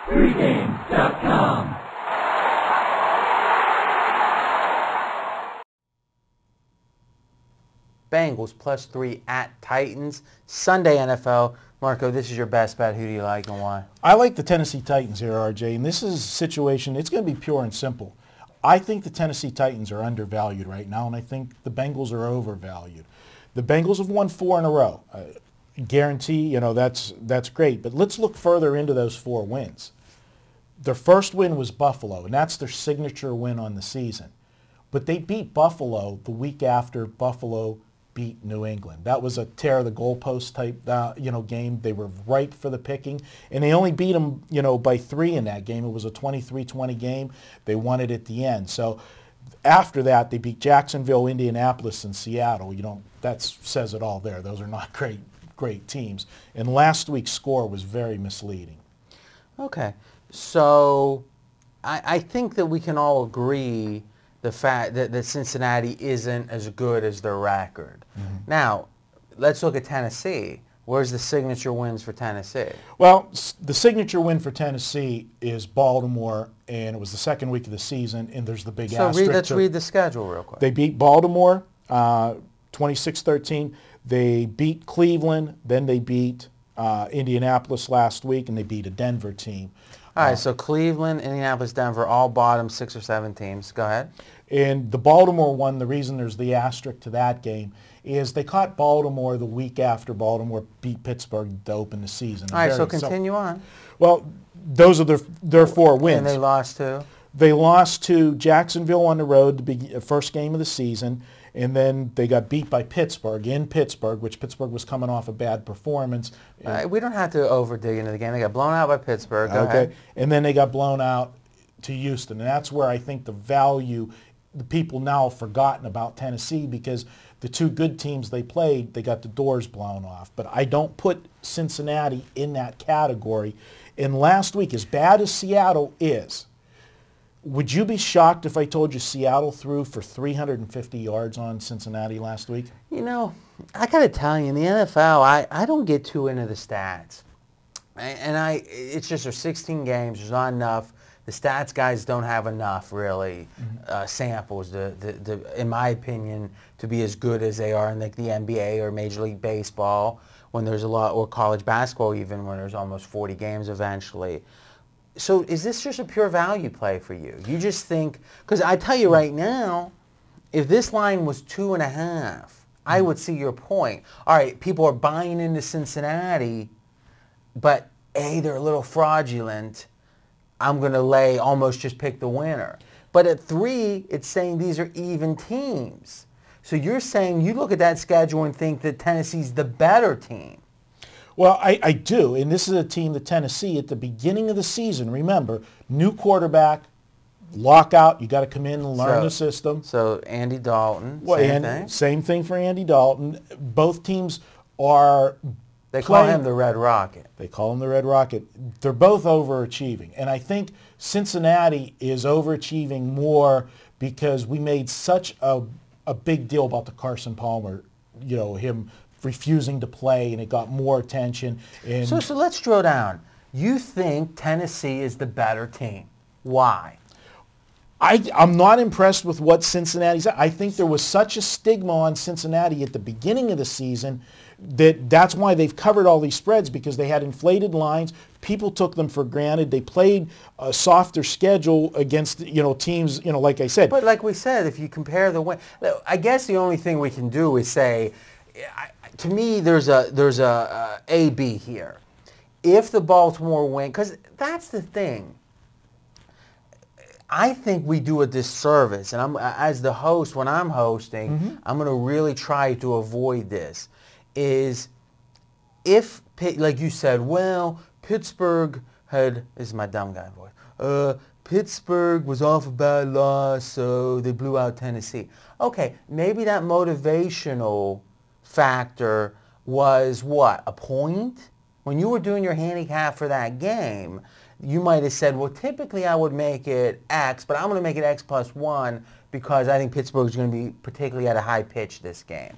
Pregame.com. Bengals +3 at Titans. Sunday NFL. Marco, this is your best bet. Who do you like and why? I like the Tennessee Titans here, RJ, and this is a situation, it's going to be pure and simple. I think the Tennessee Titans are undervalued right now, and I think the Bengals are overvalued. The Bengals have won 4 in a row. Guarantee, that's great. But let's look further into those 4 wins. Their first win was Buffalo, and that's their signature win on the season. But they beat Buffalo the week after Buffalo beat New England. That was a tear the goalpost type game. They were ripe for the picking, and they only beat them by 3 in that game. It was a 23-20 game. They won it at the end. So after that, they beat Jacksonville, Indianapolis, and Seattle. That says it all there. Those are not great teams. And last week's score was very misleading. Okay, so I think that we can all agree the fact that Cincinnati isn't as good as their record. Mm-hmm. Now, let's look at Tennessee. Where's the signature wins for Tennessee? Well, the signature win for Tennessee is Baltimore, and it was the second week of the season, and there's the big asterisk. So let's read the schedule real quick. They beat Baltimore 26-13. They beat Cleveland. Then they beat Indianapolis last week, and they beat a Denver team. All right, so Cleveland, Indianapolis, Denver, all bottom 6 or 7 teams. Go ahead. And the Baltimore one, the reason there's the asterisk to that game is they caught Baltimore the week after Baltimore beat Pittsburgh to open the season. All right, so continue on. Well, those are their 4 wins. And they lost to? They lost to Jacksonville on the road, the first game of the season, and then they got beat by Pittsburgh in Pittsburgh, which Pittsburgh was coming off a bad performance. We don't have to over-dig into the game. They got blown out by Pittsburgh. Go ahead. And then they got blown out to Houston, and that's where I think the people now have forgotten about Tennessee because the 2 good teams they played, they got the doors blown off. But I don't put Cincinnati in that category. And last week, as bad as Seattle is, would you be shocked if I told you Seattle threw for 350 yards on Cincinnati last week? I got to tell you, in the NFL, I don't get too into the stats. It's just there's 16 games. There's not enough. The stats guys don't have enough, really, samples, in my opinion, to be as good as they are in the NBA or Major League Baseball when there's a lot, or college basketball even, when there's almost 40 games eventually. So is this just a pure value play for you? You just think, because I tell you right now, if this line was 2.5, I would see your point. All right, people are buying into Cincinnati, but A, they're a little fraudulent. I'm going to almost just pick the winner. But at 3, it's saying these are even teams. So you're saying you look at that schedule and think that Tennessee's the better team. Well, I do, and this is a team that Tennessee, at the beginning of the season, remember, new quarterback, lockout, you got to come in and learn the system. So Andy Dalton, same thing for Andy Dalton. Both teams are They call him the Red Rocket. They call him the Red Rocket. They're both overachieving, and I think Cincinnati is overachieving more because we made such a big deal about the Carson Palmer, him refusing to play, and it got more attention. And so let's drill down. You think Tennessee is the better team. Why? I'm not impressed with what Cincinnati's. I think there was such a stigma on Cincinnati at the beginning of the season that's why they've covered all these spreads, because they had inflated lines. People took them for granted. They played a softer schedule against teams, like I said. But like we said, if you compare the win, I guess the only thing we can do is say, to me, there's a A-B here. If the Baltimore win, because that's the thing. I think we do a disservice, and as the host, when I'm hosting, I'm going to really try to avoid this. Is if, like you said, well, Pittsburgh this is my dumb guy voice, Pittsburgh was off a bad loss, so they blew out Tennessee. Okay, maybe that motivational factor was what, a point? When you were doing your handicap for that game, you might have said, well, typically I would make it X, but I'm going to make it X plus 1 because I think Pittsburgh's going to be particularly at a high pitch this game.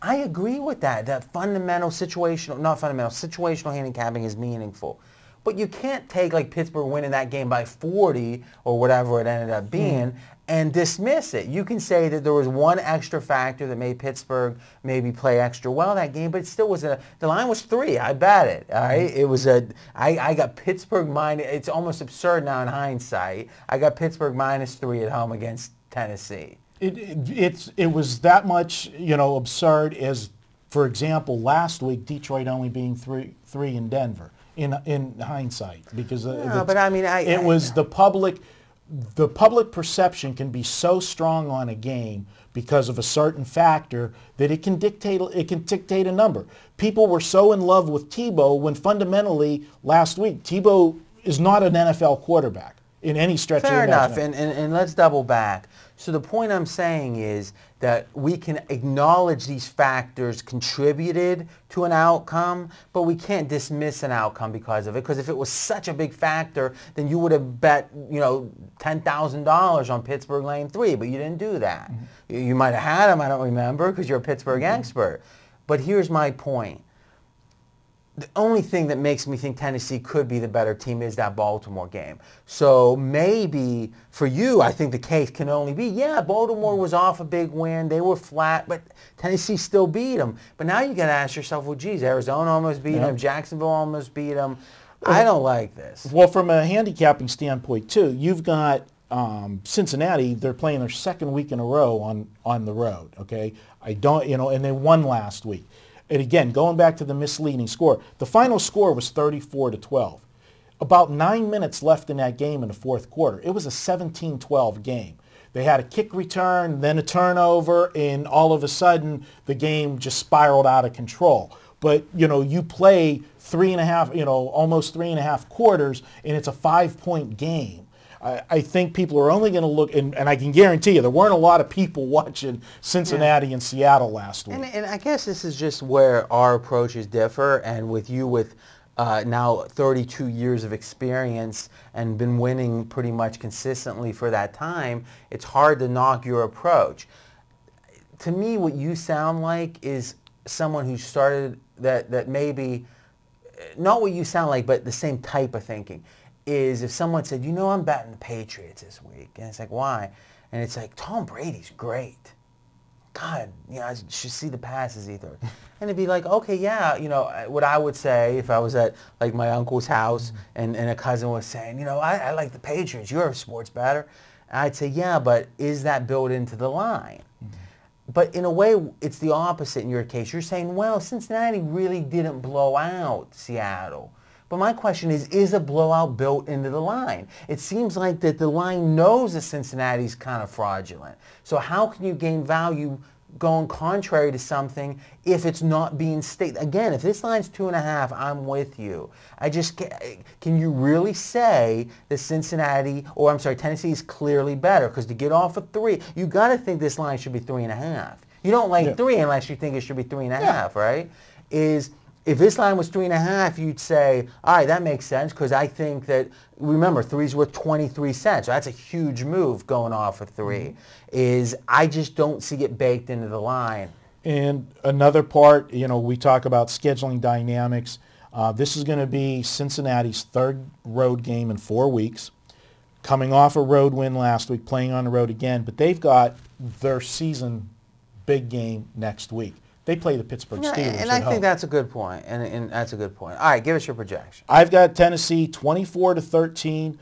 I agree with that. That situational handicapping is meaningful. But you can't take like Pittsburgh winning that game by 40 or whatever it ended up being and dismiss it. You can say that there was one extra factor that made Pittsburgh maybe play extra well that game, but it still was the line was 3. I bet it. All right, it was I got Pittsburgh minus. It's almost absurd now in hindsight. I got Pittsburgh -3 at home against Tennessee. It was that much, absurd as, for example, last week Detroit only being three in Denver in hindsight, because but I mean, the public perception can be so strong on a game because of a certain factor that it can dictate a number. People were so in love with Tebow when fundamentally last week Tebow is not an NFL quarterback in any stretch of the imagination. Fair enough, and let's double back. So the point I'm saying is that we can acknowledge these factors contributed to an outcome, but we can't dismiss an outcome because of it. Because if it was such a big factor, then you would have bet, $10,000 on Pittsburgh laying 3, but you didn't do that. Mm-hmm. You might have had them, I don't remember, because you're a Pittsburgh expert. But here's my point. The only thing that makes me think Tennessee could be the better team is that Baltimore game. So maybe for you, I think the case can only be, Baltimore was off a big win. They were flat, but Tennessee still beat them. But now you got to ask yourself, well, geez, Arizona almost beat them. Jacksonville almost beat them. I don't like this. Well, from a handicapping standpoint, too, you've got Cincinnati. They're playing their second week in a row on the road, okay? And they won last week. And again, going back to the misleading score, the final score was 34-12. About 9 minutes left in that game in the fourth quarter. It was a 17-12 game. They had a kick return, then a turnover, and all of a sudden the game just spiraled out of control. But, you play almost 3.5 quarters, and it's a 5-point game. I think people are only going to look, and I can guarantee you there weren't a lot of people watching Cincinnati and Seattle last week. And I guess this is just where our approaches differ, and with you with now 32 years of experience and been winning pretty much consistently for that time, it's hard to knock your approach. To me, what you sound like is someone who started that maybe, not what you sound like, but the same type of thinking. Is if someone said, I'm betting the Patriots this week. And it's like, why? And it's like, Tom Brady's great. God, I should see the passes he throws. And it'd be like, okay, what I would say if I was at like my uncle's house and a cousin was saying, I like the Patriots. You're a sports bettor. I'd say, yeah, but is that built into the line? But in a way, it's the opposite in your case. You're saying, well, Cincinnati really didn't blow out Seattle. But my question is a blowout built into the line? It seems like that the line knows that Cincinnati's kind of fraudulent. So how can you gain value going contrary to something if it's not being stated? Again, if this line's 2.5, I'm with you. I just can you really say that Tennessee is clearly better? Because to get off of 3, you got to think this line should be 3.5. You don't like 3 unless you think it should be 3.5, right? If this line was 3.5, you'd say, all right, that makes sense because I think that, remember, 3's worth 23 cents. So that's a huge move going off of 3. I just don't see it baked into the line. And another part, we talk about scheduling dynamics. This is going to be Cincinnati's 3rd road game in 4 weeks. Coming off a road win last week, playing on the road again, but they've got their season big game next week. They play the Pittsburgh Steelers and I think that's a good point. And that's a good point. All right, give us your projection. I've got Tennessee 24-13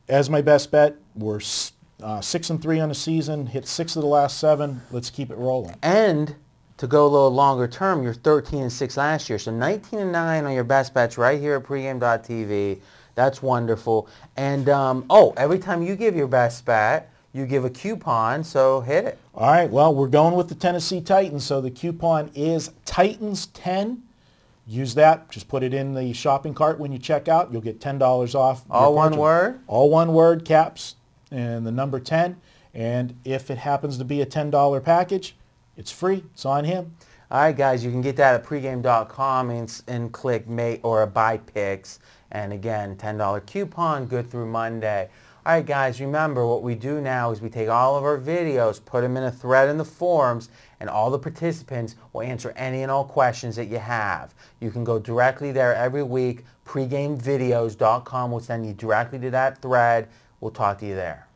as my best bet. We're 6-3 on the season. Hit 6 of the last 7. Let's keep it rolling. And to go a little longer term, you're 13-6 last year. So 19-9 on your best bets right here at pregame.tv. That's wonderful. And every time you give your best bet, you give a coupon, so hit it. All right, well, we're going with the Tennessee Titans, so the coupon is Titans10. Use that. Just put it in the shopping cart when you check out. You'll get $10 off. All one word? All one word, caps, and the number 10. And if it happens to be a $10 package, it's free. It's on him. All right, guys, you can get that at pregame.com and click buy picks. And again, $10 coupon, good through Monday. All right, guys, remember what we do now is we take all of our videos, put them in a thread in the forums, and all the participants will answer any and all questions that you have. You can go directly there every week, pregamevideos.com will send you directly to that thread. We'll talk to you there.